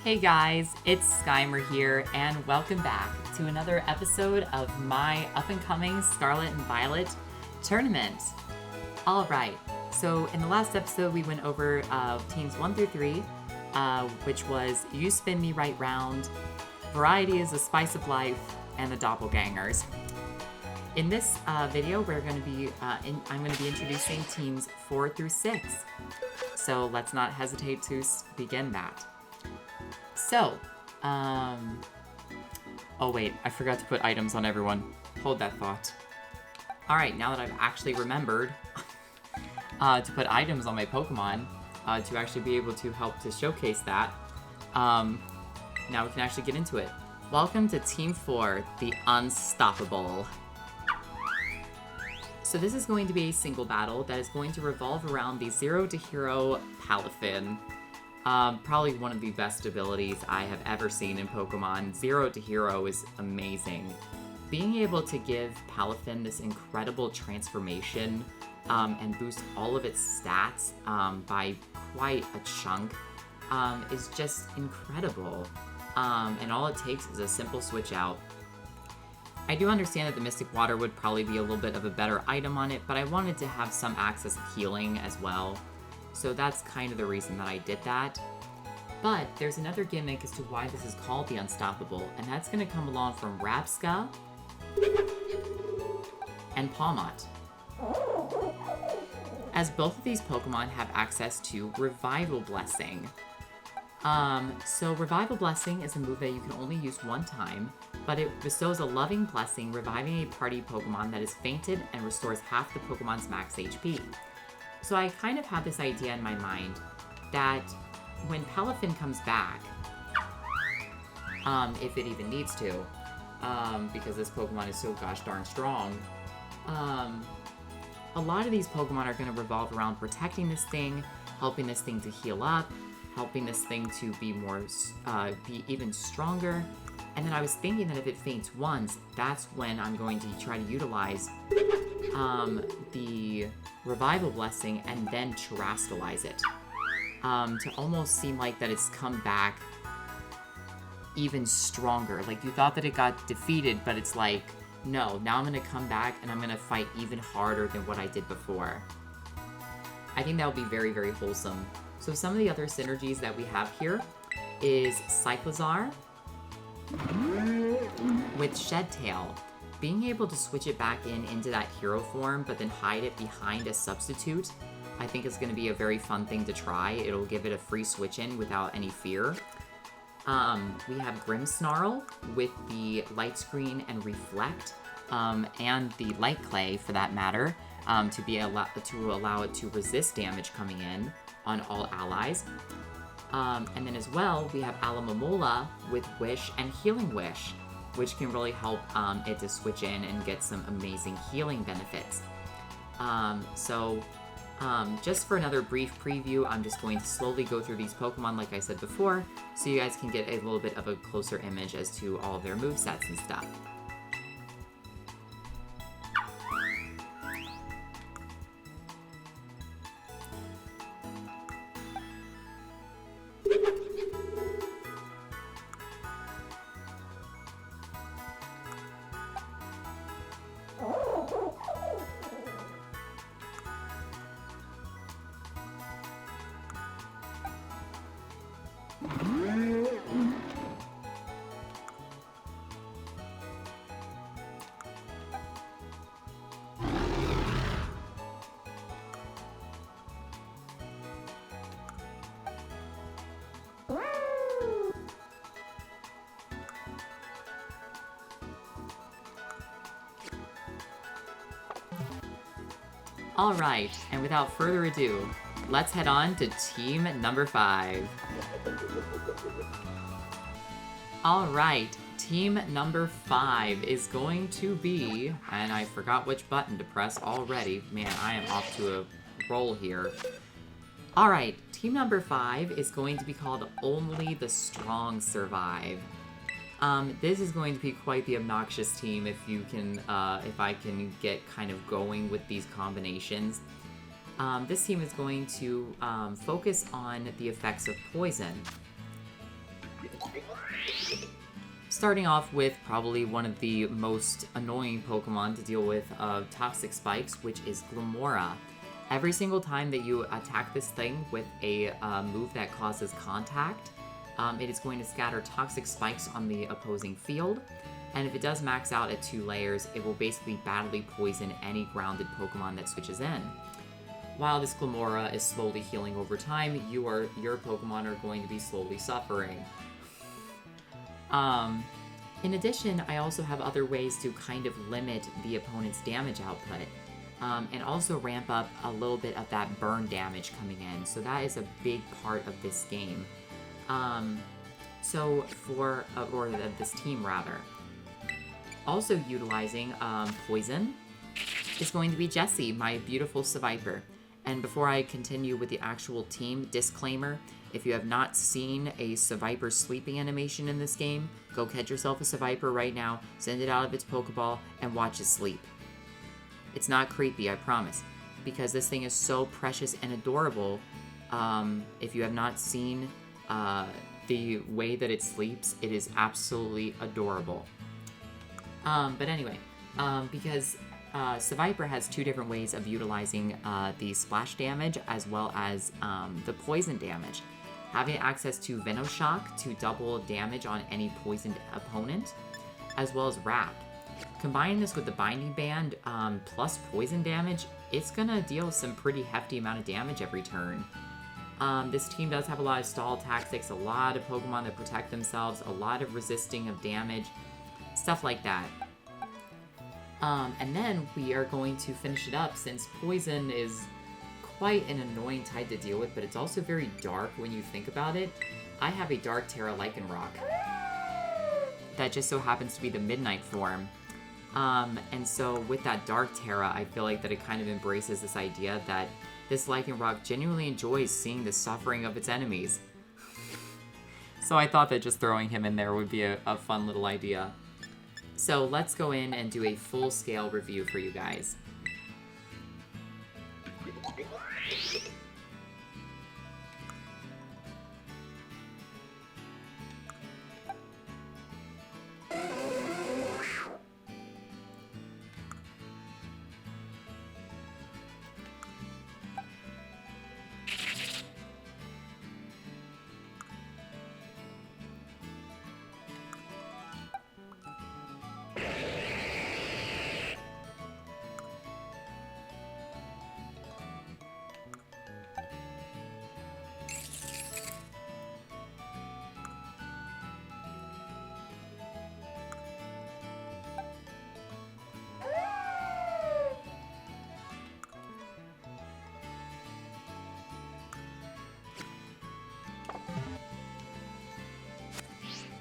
Hey guys, it's Skymer here, and welcome back to another episode of my up-and-coming Scarlet and Violet tournament. Alright, so in the last episode we went over teams 1 through 3, which was You Spin Me Right Round, Variety is the Spice of Life, and the Doppelgangers. In this video, I'm going to be introducing teams 4 through 6. So let's not hesitate to begin that. So, oh wait, I forgot to put items on everyone. Hold that thought. Alright, now that I've actually remembered to put items on my Pokemon, to actually be able to help to showcase that, now we can actually get into it. Welcome to Team 4, the Unstoppable. So this is going to be a single battle that is going to revolve around the Zero to Hero Palafin. Probably one of the best abilities I have ever seen in Pokemon. Zero to Hero is amazing. Being able to give Palafin this incredible transformation and boost all of its stats by quite a chunk is just incredible. And all it takes is a simple switch out. I do understand that the Mystic Water would probably be a little bit of a better item on it, but I wanted to have some access to healing as well. So that's kind of the reason that I did that. But there's another gimmick as to why this is called the Unstoppable, and that's going to come along from Rapska and Palmot. As both of these Pokemon have access to Revival Blessing. So Revival Blessing is a move that you can only use one time, but it bestows a loving blessing, reviving a party Pokemon that is fainted and restores half the Pokemon's max HP. So I kind of have this idea in my mind that when Palafin comes back, if it even needs to, because this Pokemon is so gosh darn strong, a lot of these Pokemon are going to revolve around protecting this thing, helping this thing to heal up, helping this thing to be be even stronger. And then I was thinking that if it faints once, that's when I'm going to try to utilize the Revival Blessing and then Terrastallize it. To almost seem like that it's come back even stronger. Like, you thought that it got defeated, but it's like, no, now I'm going to come back and I'm going to fight even harder than what I did before. I think that would be very, very wholesome. So some of the other synergies that we have here is Cyclizar with Shedtail. Being able to switch it back into that hero form, but then hide it behind a substitute, I think is going to be a very fun thing to try. It'll give it a free switch in without any fear. We have Grimmsnarl with the Light Screen and Reflect, and the Light Clay for that matter, to allow it to resist damage coming in on all allies. And then as well, we have Alomomola with Wish and Healing Wish, which can really help it to switch in and get some amazing healing benefits. Just for another brief preview, I'm just going to slowly go through these Pokemon like I said before, so you guys can get a little bit of a closer image as to all of their movesets and stuff. Alright, and without further ado, let's head on to team number 5. Alright, team number 5 is going to be, and I forgot which button to press already. Man, I am off to a roll here. Alright, team number 5 is going to be called Only the Strong Survive. This is going to be quite the obnoxious team if I can get kind of going with these combinations. This team is going to focus on the effects of poison. Starting off with probably one of the most annoying Pokemon to deal with of Toxic Spikes, which is Glamora. Every single time that you attack this thing with a move that causes contact, it is going to scatter Toxic Spikes on the opposing field. And if it does max out at 2 layers, it will basically badly poison any grounded Pokemon that switches in. While this Glamora is slowly healing over time, your Pokemon are going to be slowly suffering. In addition, I also have other ways to kind of limit the opponent's damage output, and also ramp up a little bit of that burn damage coming in. So that is a big part of this game. Or this team rather. Also utilizing poison is going to be Jessie, my beautiful Seviper. And before I continue with the actual team, disclaimer, if you have not seen a Seviper sleeping animation in this game, go catch yourself a Seviper right now, send it out of its Pokeball, and watch it sleep. It's not creepy, I promise, because this thing is so precious and adorable. If you have not seen the way that it sleeps, it is absolutely adorable. But anyway, because Seviper has 2 different ways of utilizing the splash damage as well as the poison damage. Having access to Venoshock to double damage on any poisoned opponent, as well as Wrap. Combining this with the Binding Band plus poison damage, it's gonna deal some pretty hefty amount of damage every turn. This team does have a lot of stall tactics, a lot of Pokemon that protect themselves, a lot of resisting of damage, stuff like that. And then we are going to finish it up, since poison is quite an annoying type to deal with, but it's also very dark when you think about it. I have a Dark Terra Lycanroc that just so happens to be the Midnight form. And so with that Dark Terra, I feel like that it kind of embraces this idea that this Lycanroc genuinely enjoys seeing the suffering of its enemies. So I thought that just throwing him in there would be a fun little idea. So let's go in and do a full-scale review for you guys.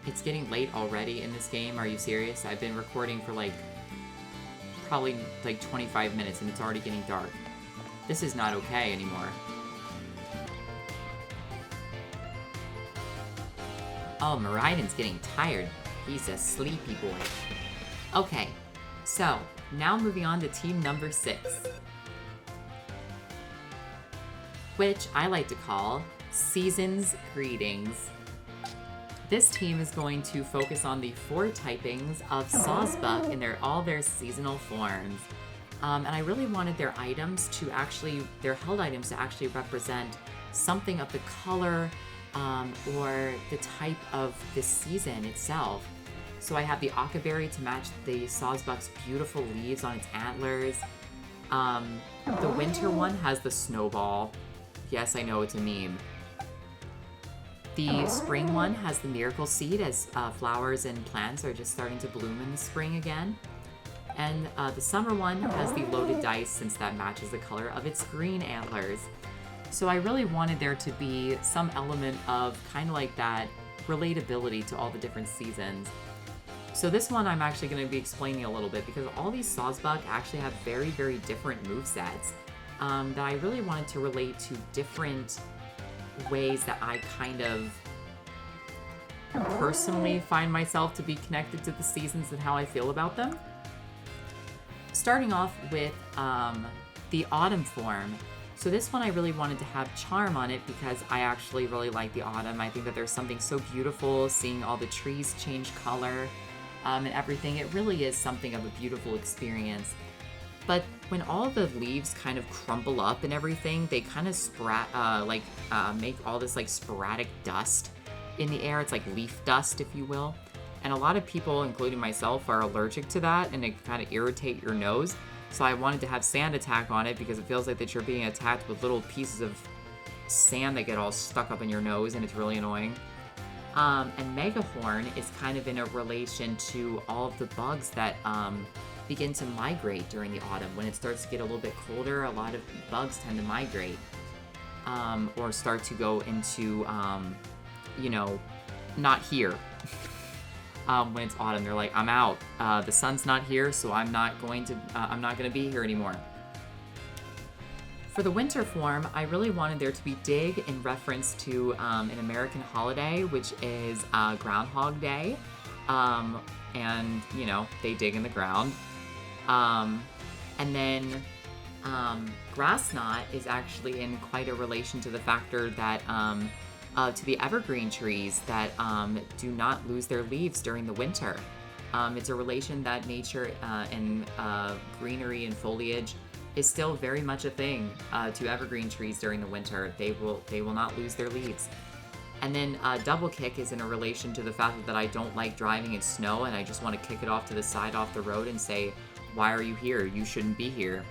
It's getting late already in this game. Are you serious? I've been recording for probably 25 minutes and it's already getting dark. This is not okay anymore. Oh, Miraidon's getting tired. He's a sleepy boy. Okay, so now moving on to team number 6, which I like to call Season's Greetings. This team is going to focus on the 4 typings of Sawsbuck in all their seasonal forms. And I really wanted their items to their held items to actually represent something of the color or the type of the season itself. So I have the Akaberry to match the Sawsbuck's beautiful leaves on its antlers. The winter one has the snowball. Yes, I know, it's a meme. The spring one has the miracle seed, as flowers and plants are just starting to bloom in the spring again. And the summer one has the loaded dice, since that matches the color of its green antlers. So I really wanted there to be some element of kind of like that relatability to all the different seasons. So this one I'm actually going to be explaining a little bit, because all these Sawsbuck actually have very, very different movesets that I really wanted to relate to different ways that I kind of personally find myself to be connected to the seasons and how I feel about them. Starting off with the autumn form, So this one I really wanted to have charm on it because I actually really like the autumn. I think that there's something so beautiful seeing all the trees change color and everything. It really is something of a beautiful experience. But when all the leaves kind of crumple up and everything, they kind of make all this like sporadic dust in the air. It's like leaf dust, if you will. And a lot of people, including myself, are allergic to that, and it kind of irritate your nose. So I wanted to have sand attack on it because it feels like that you're being attacked with little pieces of sand that get all stuck up in your nose, and it's really annoying. And Megahorn is kind of in a relation to all of the bugs that begin to migrate during the autumn. When it starts to get a little bit colder, a lot of bugs tend to migrate or start to go into, not here. When it's autumn, they're like, I'm out. The sun's not here, so I'm not going to be here anymore. For the winter form, I really wanted there to be dig in reference to an American holiday, which is Groundhog Day. And, they dig in the ground. And then Grass Knot is actually in quite a relation to the factor that to the evergreen trees that do not lose their leaves during the winter. It's a relation that nature and greenery and foliage is still very much a thing to evergreen trees during the winter. They will not lose their leaves. And then Double Kick is in a relation to the fact that I don't like driving in snow and I just want to kick it off to the side off the road and say, why are you here? You shouldn't be here.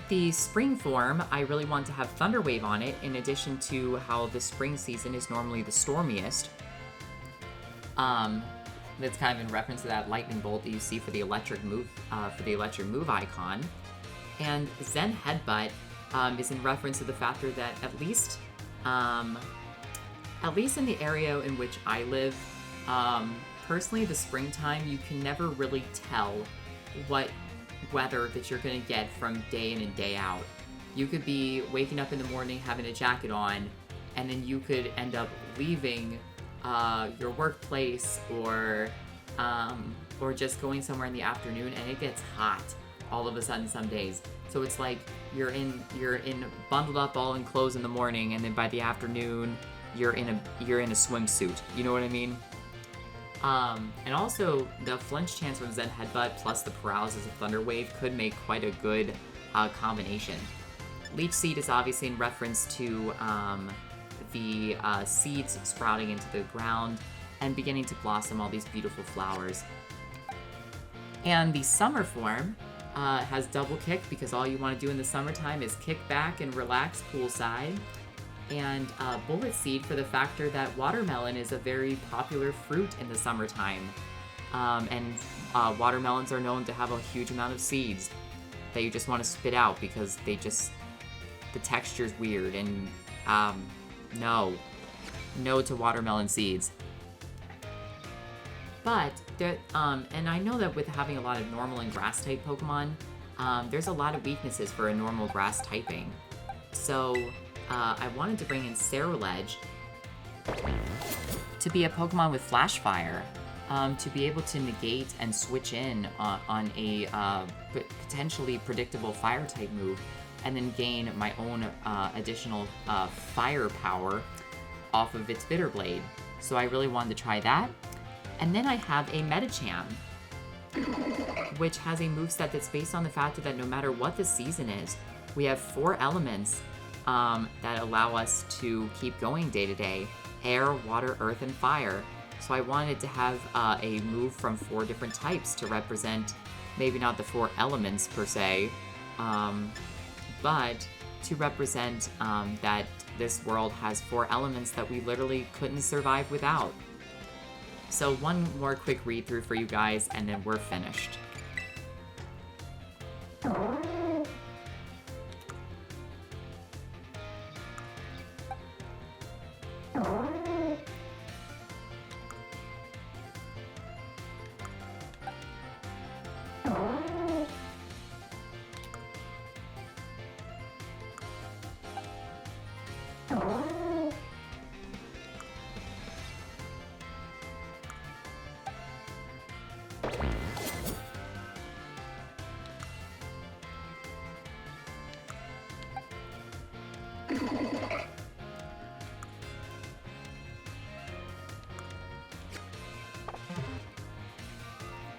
The spring form, I really want to have Thunderwave on it, in addition to how the spring season is normally the stormiest. That's kind of in reference to that lightning bolt that you see for the electric move icon. And Zen Headbutt is in reference to the factor that at least in the area in which I live, personally, the springtime, you can never really tell what weather that you're going to get from day in and day out. You could be waking up in the morning having a jacket on, and then you could end up leaving your workplace or just going somewhere in the afternoon, and it gets hot all of a sudden some days. So it's like you're in bundled up all in clothes in the morning, and then by the afternoon you're in a swimsuit. You know what I mean? And also, the flinch chance from Zen Headbutt plus the paralysis of Thunder Wave could make quite a good combination. Leech Seed is obviously in reference to the seeds sprouting into the ground and beginning to blossom all these beautiful flowers. And the summer form has Double Kick because all you want to do in the summertime is kick back and relax poolside. And Bullet Seed for the factor that watermelon is a very popular fruit in the summertime. And watermelons are known to have a huge amount of seeds that you just want to spit out because the texture's weird, and no to watermelon seeds. But and I know that with having a lot of normal and grass type Pokemon, there's a lot of weaknesses for a normal grass typing. So I wanted to bring in Ceruledge to be a Pokemon with Flash Fire, to be able to negate and switch in on a potentially predictable fire type move, and then gain my own additional fire power off of its Bitter Blade. So I really wanted to try that. And then I have a Medicham, which has a moveset that's based on the fact that no matter what the season is, we have 4 elements that allow us to keep going day to day: air, water, earth, and fire. So I wanted to have a move from 4 different types to represent maybe not the 4 elements per se, but to represent that this world has 4 elements that we literally couldn't survive without. So one more quick read through for you guys, and then we're finished.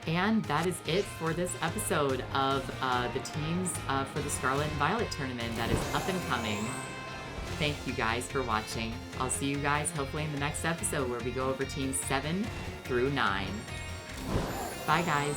And that is it for this episode of the teams for the Scarlet and Violet tournament that is up and coming. Thank you guys for watching. I'll see you guys hopefully in the next episode where we go over teams 7 through 9. Bye guys.